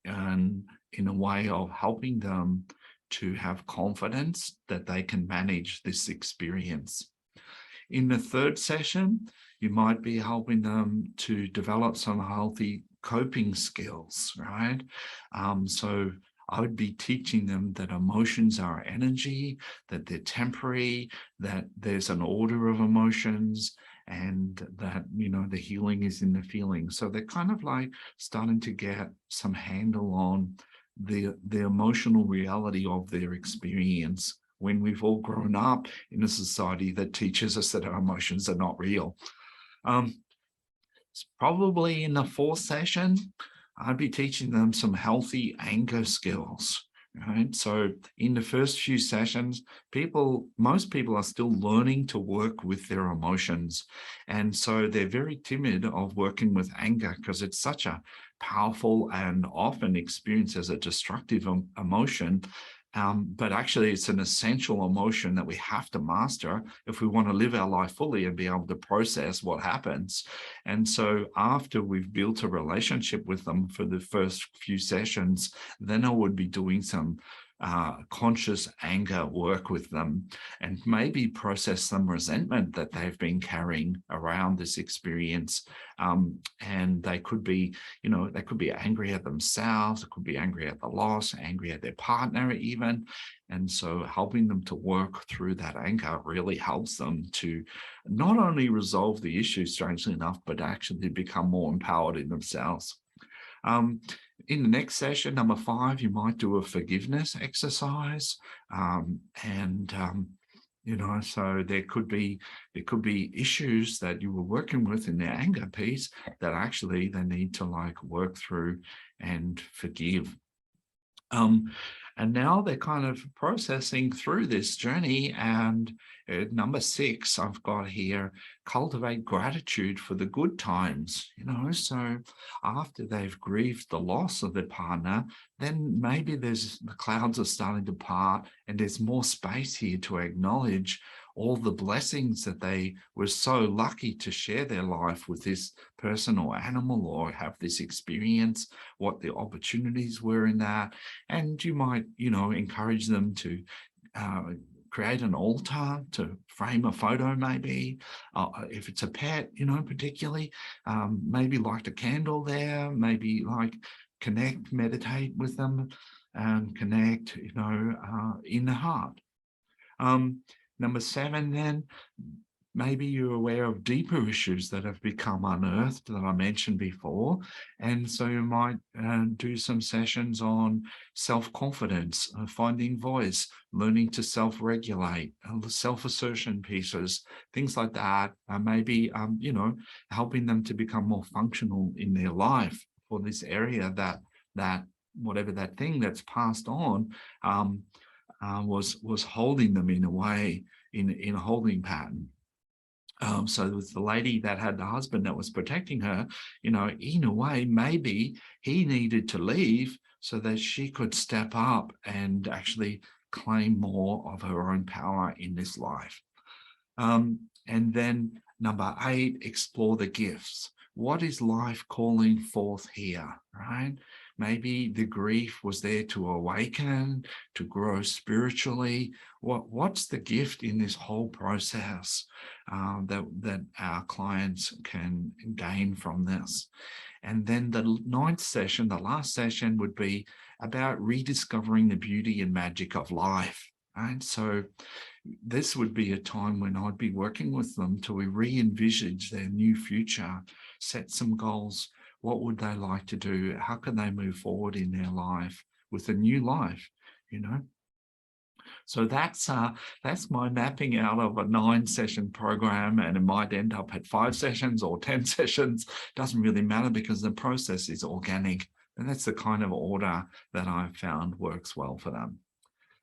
S1: and in a way of helping them to have confidence that they can manage this experience. In the third session, you might be helping them to develop some healthy coping skills, right? So I would be teaching them that emotions are energy, that they're temporary, that there's an order of emotions, and that, the healing is in the feeling. So they're kind of like starting to get some handle on the emotional reality of their experience, when we've all grown up in a society that teaches us that our emotions are not real. It's probably in the fourth session, I'd be teaching them some healthy anger skills, right? So in the first few sessions, most people are still learning to work with their emotions. And so they're very timid of working with anger, because it's such a powerful and often experienced as a destructive emotion. But actually, it's an essential emotion that we have to master if we want to live our life fully and be able to process what happens. And so after we've built a relationship with them for the first few sessions, then I would be doing some conscious anger work with them, and maybe process some resentment that they've been carrying around this experience. And they could be, they could be angry at themselves, they could be angry at the loss, angry at their partner even. And so helping them to work through that anger really helps them to not only resolve the issue, strangely enough, but actually become more empowered in themselves. In the next session, number 5, you might do a forgiveness exercise. So there could be issues that you were working with in their anger piece that actually they need to work through and forgive. And now they're kind of processing through this journey. And number 6, I've got here, cultivate gratitude for the good times. So after they've grieved the loss of their partner, then maybe the clouds are starting to part, and there's more space here to acknowledge all the blessings that they were so lucky to share their life with this person or animal, or have this experience, what the opportunities were in that. And you might, encourage them to create an altar, to frame a photo maybe. If it's a pet, particularly, maybe light a candle there, maybe connect, meditate with them, and connect, in the heart. Number 7, then, maybe you're aware of deeper issues that have become unearthed that I mentioned before. And so you might do some sessions on self-confidence, finding voice, learning to self-regulate, self-assertion pieces, things like that. Maybe, helping them to become more functional in their life for this area that whatever that thing that's passed on was holding them in a way, in a holding pattern. So it was the lady that had the husband that was protecting her, in a way, maybe he needed to leave so that she could step up and actually claim more of her own power in this life. And then number 8, explore the gifts. What is life calling forth here, right? Maybe the grief was there to awaken, to grow spiritually. What's the gift in this whole process that our clients can gain from this? And then the 9th session, the last session, would be about rediscovering the beauty and magic of life, right? So this would be a time when I'd be working with them to re-envisage their new future, set some goals. What would they like to do? How can they move forward in their life with a new life, So that's my mapping out of a 9-session program, and it might end up at 5 sessions or 10 sessions. Doesn't really matter, because the process is organic, and that's the kind of order that I've found works well for them.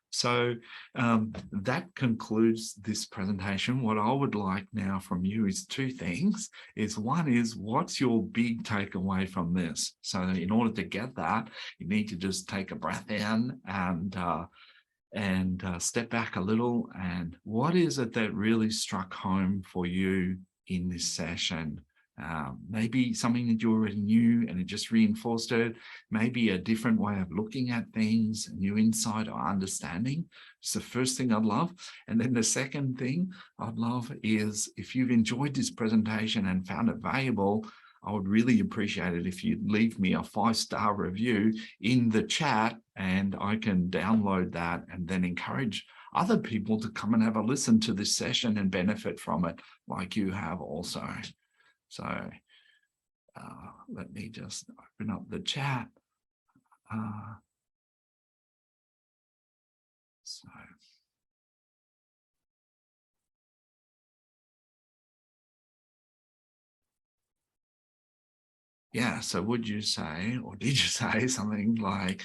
S1: So that concludes this presentation. What I would like now from you is two things. One is, what's your big takeaway from this? So in order to get that, you need to just take a breath in and step back a little. And what is it that really struck home for you in this session? Maybe something that you already knew and it just reinforced it. Maybe a different way of looking at things, a new insight or understanding. It's the first thing I'd love. And then the second thing I'd love is, if you've enjoyed this presentation and found it valuable, I would really appreciate it if you'd leave me a 5-star review in the chat, and I can download that and then encourage other people to come and have a listen to this session and benefit from it like you have also. So let me just open up the chat. So would you say, or did you say something like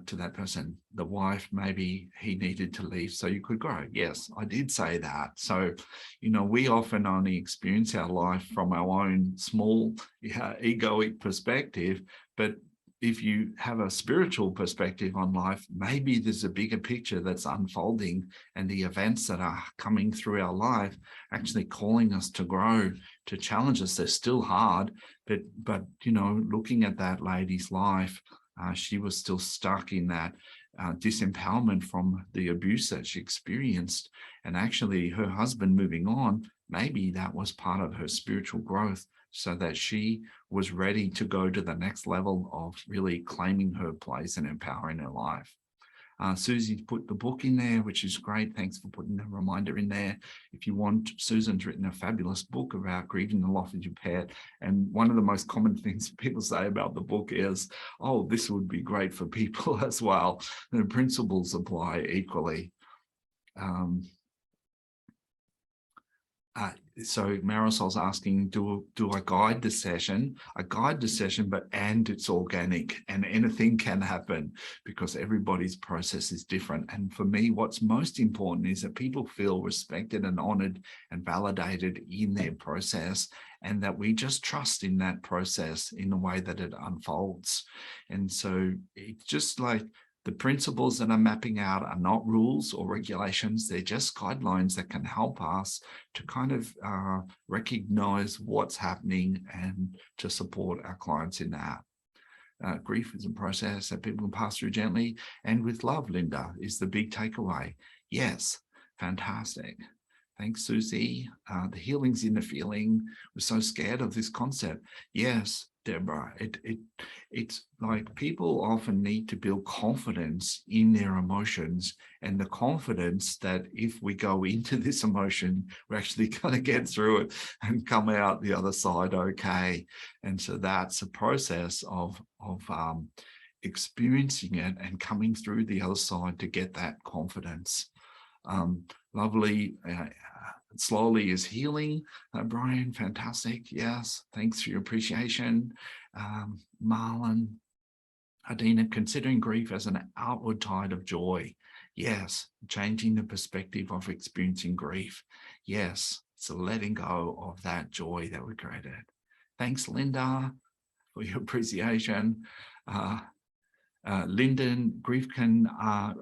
S1: to that person, the wife, maybe he needed to leave so you could grow? Yes, I did say that. So, we often only experience our life from our own small egoic perspective, but if you have a spiritual perspective on life, maybe there's a bigger picture that's unfolding, and the events that are coming through our life actually calling us to grow, to challenge us. They're still hard, but looking at that lady's life, she was still stuck in that disempowerment from the abuse that she experienced. And actually her husband moving on, maybe that was part of her spiritual growth, so that she was ready to go to the next level of really claiming her place and empowering her life. Susie put the book in there, which is great. Thanks for putting the reminder in there. If you want, Susan's written a fabulous book about grieving the loss of your pet. And one of the most common things people say about the book is, oh, this would be great for people as well. The principles apply equally. So Marisol's asking, do I guide the session? I guide the session, and it's organic, and anything can happen because everybody's process is different. And for me, what's most important is that people feel respected and honored and validated in their process, and that we just trust in that process in the way that it unfolds. And so it's just like, the principles that I'm mapping out are not rules or regulations. They're just guidelines that can help us to kind of recognize what's happening and to support our clients in that. Grief is a process that people can pass through gently and with love, Linda, is the big takeaway. Yes, fantastic. Thanks, Susie. The healing's in the feeling. We're so scared of this concept. Yes, Deborah, it's like people often need to build confidence in their emotions, and the confidence that if we go into this emotion, we're actually going to get through it and come out the other side okay. And so that's a process of experiencing it and coming through the other side to get that confidence. Lovely. Slowly is healing. Brian, fantastic. Yes, thanks for your appreciation. Marlon, Adina, considering grief as an outward tide of joy. Yes, changing the perspective of experiencing grief. Yes, it's a letting go of that joy that we created. Thanks, Linda, for your appreciation. Lyndon, grief can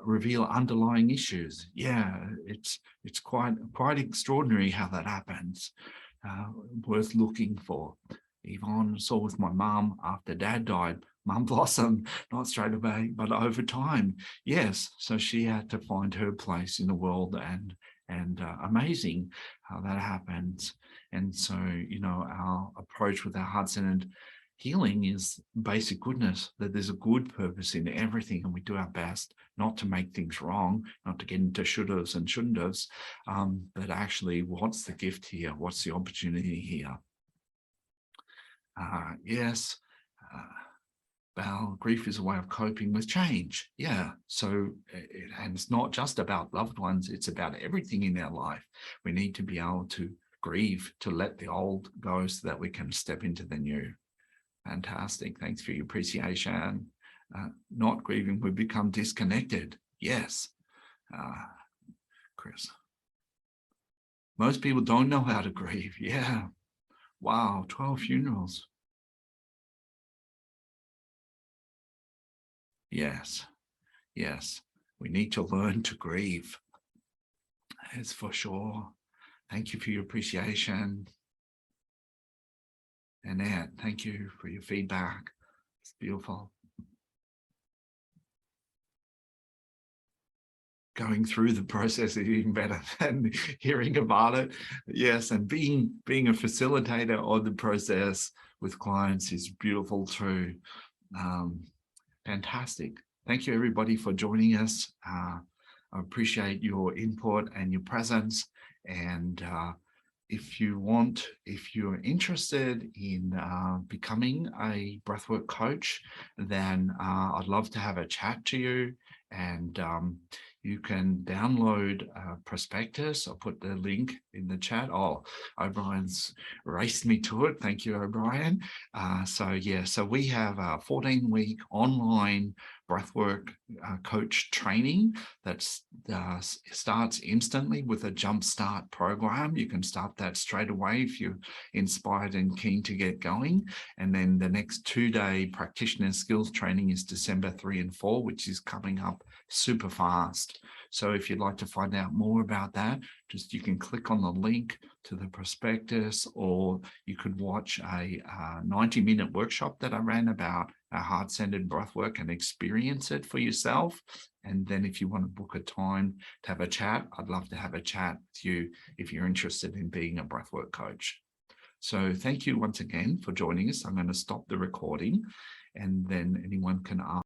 S1: reveal underlying issues. Yeah, it's quite extraordinary how that happens. Worth looking for. Yvonne saw with my mum after dad died. Mum blossomed, not straight away, but over time. Yes, so she had to find her place in the world, and amazing how that happens. And so, our approach with our heart-centered healing is basic goodness, that there's a good purpose in everything, and we do our best not to make things wrong, not to get into should-haves and shouldn't-haves, but actually, what's the gift here? What's the opportunity here? Yes, Bal, grief is a way of coping with change. Yeah, so and it's not just about loved ones, it's about everything in our life. We need to be able to grieve, to let the old go so that we can step into the new. Fantastic. Thanks for your appreciation. Not grieving, we become disconnected. Yes. Chris. Most people don't know how to grieve. Yeah. Wow. 12 funerals. Yes. Yes. We need to learn to grieve. That's for sure. Thank you for your appreciation. Annette, thank you for your feedback. It's beautiful. Going through the process is even better than hearing about it. Yes, and being a facilitator of the process with clients is beautiful too. Fantastic. Thank you everybody for joining us. I appreciate your input and your presence. And if you're interested in becoming a breathwork coach, then I'd love to have a chat to you. And you can download a prospectus. I'll put the link in the chat. Oh, O'Brien's raced me to it. Thank you, O'Brien. So we have a 14-week online breathwork coach training that starts instantly with a jumpstart program. You can start that straight away if you're inspired and keen to get going. And then the next 2-day practitioner skills training is December 3 and 4, which is coming up super fast. So if you'd like to find out more about that, just you can click on the link to the prospectus, or you could watch a 90-minute workshop that I ran about a heart-centered breathwork and experience it for yourself. And then if you want to book a time to have a chat, I'd love to have a chat with you if you're interested in being a breathwork coach. So thank you once again for joining us. I'm going to stop the recording, and then anyone can ask